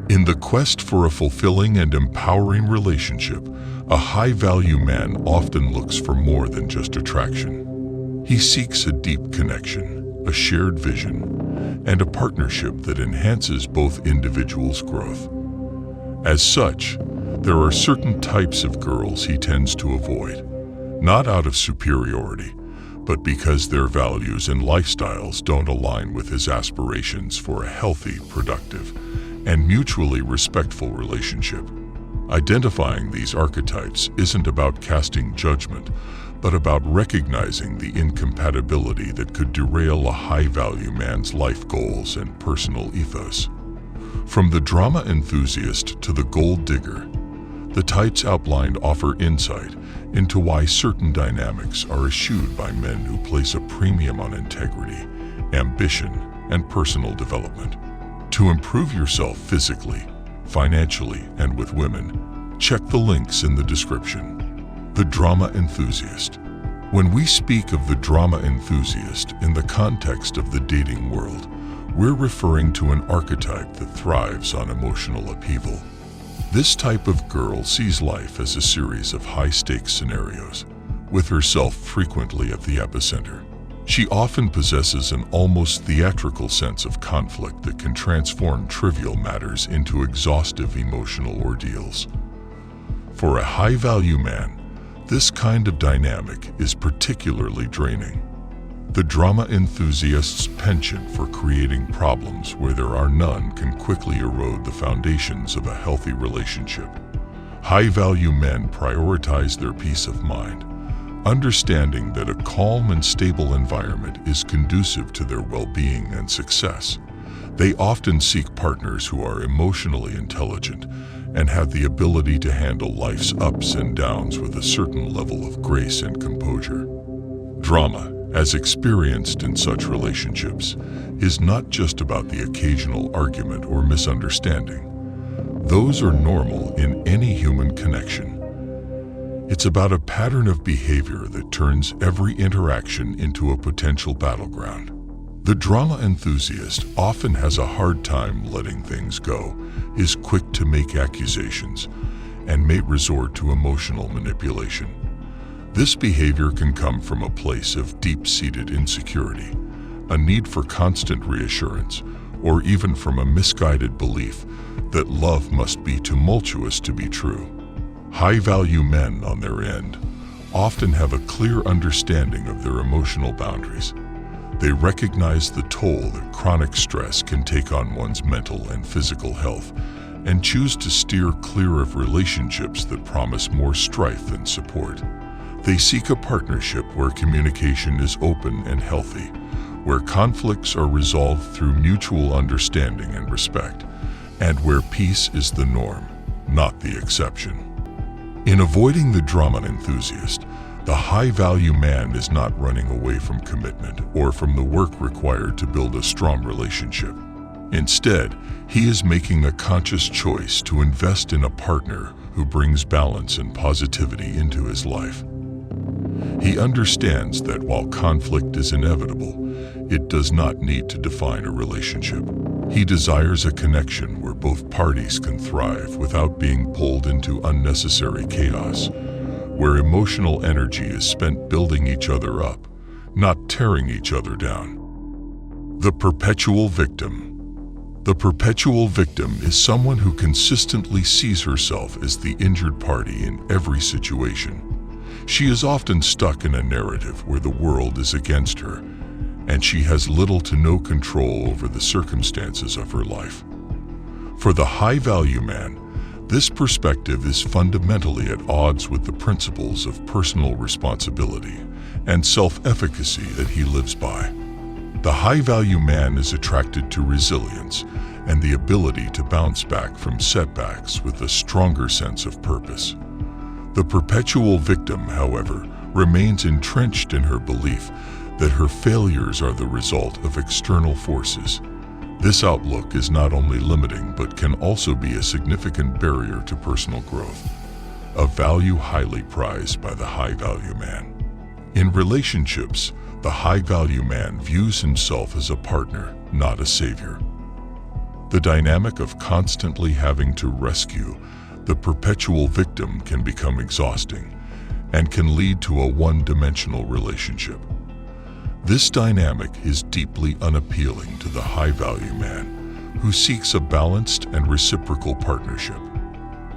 In the quest for a fulfilling and empowering relationship, a high-value man often looks for more than just attraction. He seeks a deep connection, a shared vision, and a partnership that enhances both individuals' growth. As such, there are certain types of girls he tends to avoid, not out of superiority, but because their values and lifestyles don't align with his aspirations for a healthy, productive, and mutually respectful relationship. Identifying these archetypes isn't about casting judgment, but about recognizing the incompatibility that could derail a high-value man's life goals and personal ethos. From the drama enthusiast to the gold digger, the types outlined offer insight into why certain dynamics are eschewed by men who place a premium on integrity, ambition, and personal development. To improve yourself physically, financially, and with women, check the links in the description. The drama enthusiast. When we speak of the drama enthusiast in the context of the dating world, we're referring to an archetype that thrives on emotional upheaval. This type of girl sees life as a series of high-stakes scenarios, with herself frequently at the epicenter. She often possesses an almost theatrical sense of conflict that can transform trivial matters into exhaustive emotional ordeals. For a high-value man, this kind of dynamic is particularly draining. The drama enthusiast's penchant for creating problems where there are none can quickly erode the foundations of a healthy relationship. High-value men prioritize their peace of mind, understanding that a calm and stable environment is conducive to their well-being and success. They often seek partners who are emotionally intelligent and have the ability to handle life's ups and downs with a certain level of grace and composure. Drama, as experienced in such relationships, is not just about the occasional argument or misunderstanding. Those are normal in any human connection. It's about a pattern of behavior that turns every interaction into a potential battleground. The drama enthusiast often has a hard time letting things go, is quick to make accusations, and may resort to emotional manipulation. This behavior can come from a place of deep-seated insecurity, a need for constant reassurance, or even from a misguided belief that love must be tumultuous to be true. High-value men, on their end, often have a clear understanding of their emotional boundaries. They recognize the toll that chronic stress can take on one's mental and physical health, and choose to steer clear of relationships that promise more strife than support. They seek a partnership where communication is open and healthy, where conflicts are resolved through mutual understanding and respect, and where peace is the norm, not the exception. In avoiding the drama enthusiast, the high-value man is not running away from commitment or from the work required to build a strong relationship. Instead, he is making a conscious choice to invest in a partner who brings balance and positivity into his life. He understands that while conflict is inevitable, it does not need to define a relationship. He desires a connection where both parties can thrive without being pulled into unnecessary chaos, where emotional energy is spent building each other up, not tearing each other down. The perpetual victim. The perpetual victim is someone who consistently sees herself as the injured party in every situation. She is often stuck in a narrative where the world is against her, and she has little to no control over the circumstances of her life. For the high-value man, this perspective is fundamentally at odds with the principles of personal responsibility and self-efficacy that he lives by. The high-value man is attracted to resilience and the ability to bounce back from setbacks with a stronger sense of purpose. The perpetual victim, however, remains entrenched in her belief that her failures are the result of external forces. This outlook is not only limiting but can also be a significant barrier to personal growth, a value highly prized by the high-value man. In relationships, the high-value man views himself as a partner, not a savior. The dynamic of constantly having to rescue the perpetual victim can become exhausting and can lead to a one-dimensional relationship. This dynamic is deeply unappealing to the high-value man who seeks a balanced and reciprocal partnership.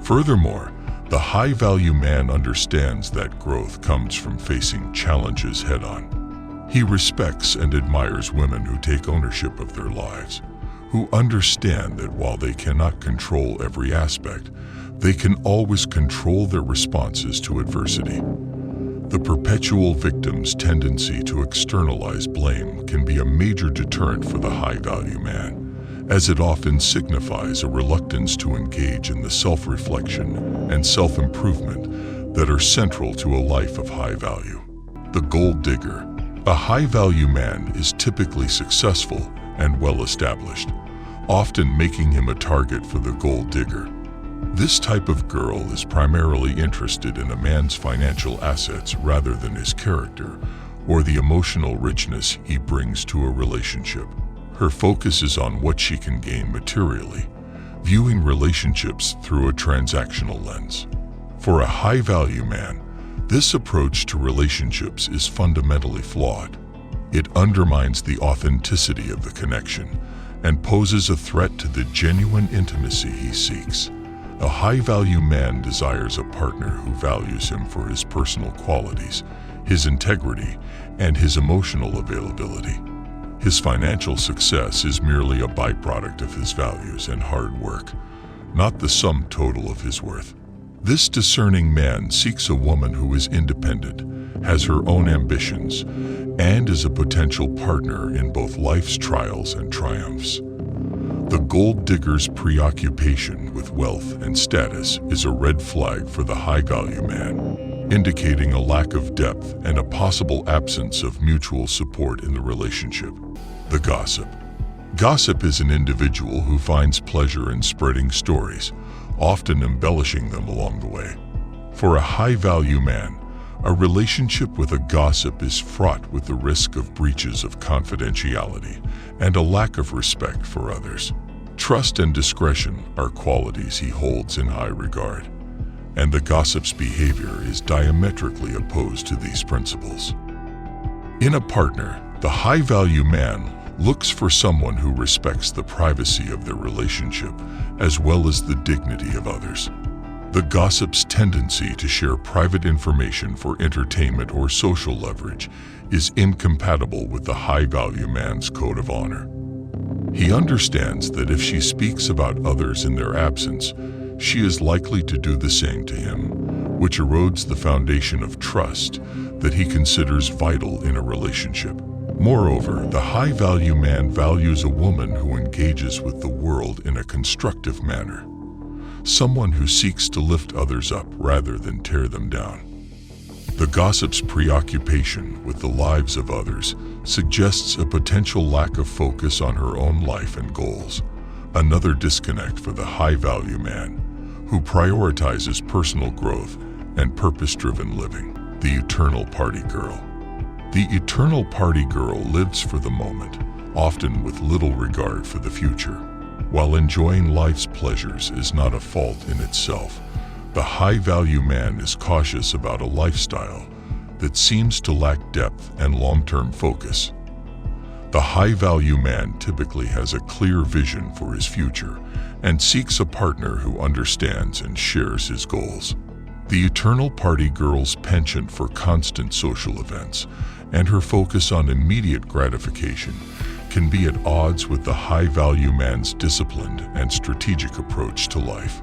Furthermore, the high-value man understands that growth comes from facing challenges head-on. He respects and admires women who take ownership of their lives, who understand that while they cannot control every aspect, they can always control their responses to adversity. The perpetual victim's tendency to externalize blame can be a major deterrent for the high-value man, as it often signifies a reluctance to engage in the self-reflection and self-improvement that are central to a life of high value. The gold digger. A high-value man is typically successful and well-established, often making him a target for the gold digger. This type of girl is primarily interested in a man's financial assets rather than his character or the emotional richness he brings to a relationship. Her focus is on what she can gain materially, viewing relationships through a transactional lens. For a high-value man, this approach to relationships is fundamentally flawed. It undermines the authenticity of the connection and poses a threat to the genuine intimacy he seeks. A high-value man desires a partner who values him for his personal qualities, his integrity, and his emotional availability. His financial success is merely a byproduct of his values and hard work, not the sum total of his worth. This discerning man seeks a woman who is independent, has her own ambitions, and is a potential partner in both life's trials and triumphs. The gold digger's preoccupation with wealth and status is a red flag for the high-value man, indicating a lack of depth and a possible absence of mutual support in the relationship. The gossip. Gossip is an individual who finds pleasure in spreading stories, often embellishing them along the way. For a high-value man, a relationship with a gossip is fraught with the risk of breaches of confidentiality and a lack of respect for others. Trust and discretion are qualities he holds in high regard, and the gossip's behavior is diametrically opposed to these principles. In a partner, the high-value man looks for someone who respects the privacy of their relationship as well as the dignity of others. The gossip's tendency to share private information for entertainment or social leverage is incompatible with the high-value man's code of honor. He understands that if she speaks about others in their absence, she is likely to do the same to him, which erodes the foundation of trust that he considers vital in a relationship. Moreover, the high-value man values a woman who engages with the world in a constructive manner, someone who seeks to lift others up rather than tear them down. The gossip's preoccupation with the lives of others suggests a potential lack of focus on her own life and goals, another disconnect for the high-value man, who prioritizes personal growth and purpose-driven living. The eternal party girl. The eternal party girl lives for the moment, often with little regard for the future. While enjoying life's pleasures is not a fault in itself, the high-value man is cautious about a lifestyle that seems to lack depth and long-term focus. The high-value man typically has a clear vision for his future and seeks a partner who understands and shares his goals. The eternal party girl's penchant for constant social events and her focus on immediate gratification can be at odds with the high-value man's disciplined and strategic approach to life.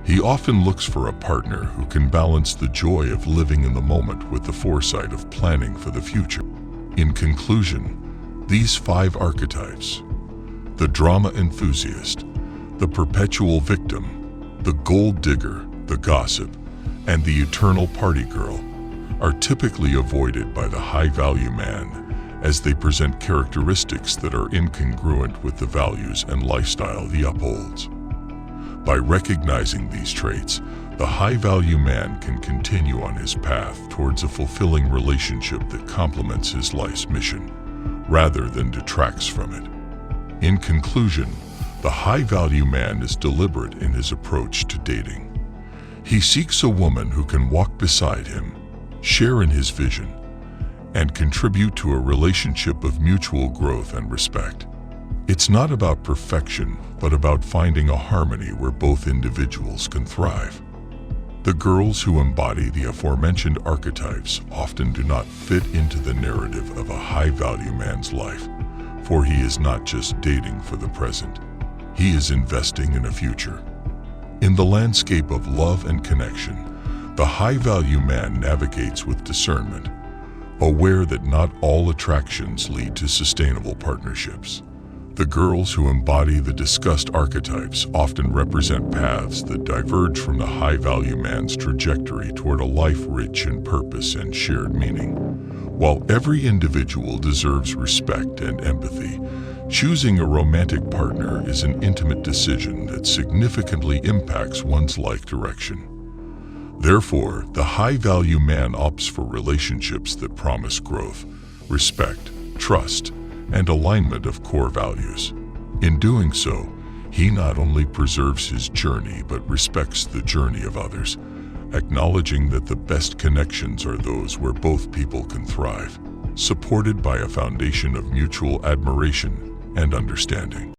He often looks for a partner who can balance the joy of living in the moment with the foresight of planning for the future. In conclusion, these 5 archetypes, the drama enthusiast, the perpetual victim, the gold digger, the gossip, and the eternal party girl, are typically avoided by the high-value man as they present characteristics that are incongruent with the values and lifestyle he upholds. By recognizing these traits, the high-value man can continue on his path towards a fulfilling relationship that complements his life's mission, rather than detracts from it. In conclusion, The high-value man is deliberate in his approach to dating. He seeks a woman who can walk beside him, share in his vision, and contribute to a relationship of mutual growth and respect. It's not about perfection, but about finding a harmony where both individuals can thrive. The girls who embody the aforementioned archetypes often do not fit into the narrative of a high-value man's life, for he is not just dating for the present. He is investing in a future. In the landscape of love and connection, the high-value man navigates with discernment, aware that not all attractions lead to sustainable partnerships. The girls who embody the discussed archetypes often represent paths that diverge from the high-value man's trajectory toward a life rich in purpose and shared meaning. While every individual deserves respect and empathy, choosing a romantic partner is an intimate decision that significantly impacts one's life direction. Therefore, the high-value man opts for relationships that promise growth, respect, trust, and alignment of core values. In doing so, he not only preserves his journey but respects the journey of others, acknowledging that the best connections are those where both people can thrive, supported by a foundation of mutual admiration and understanding.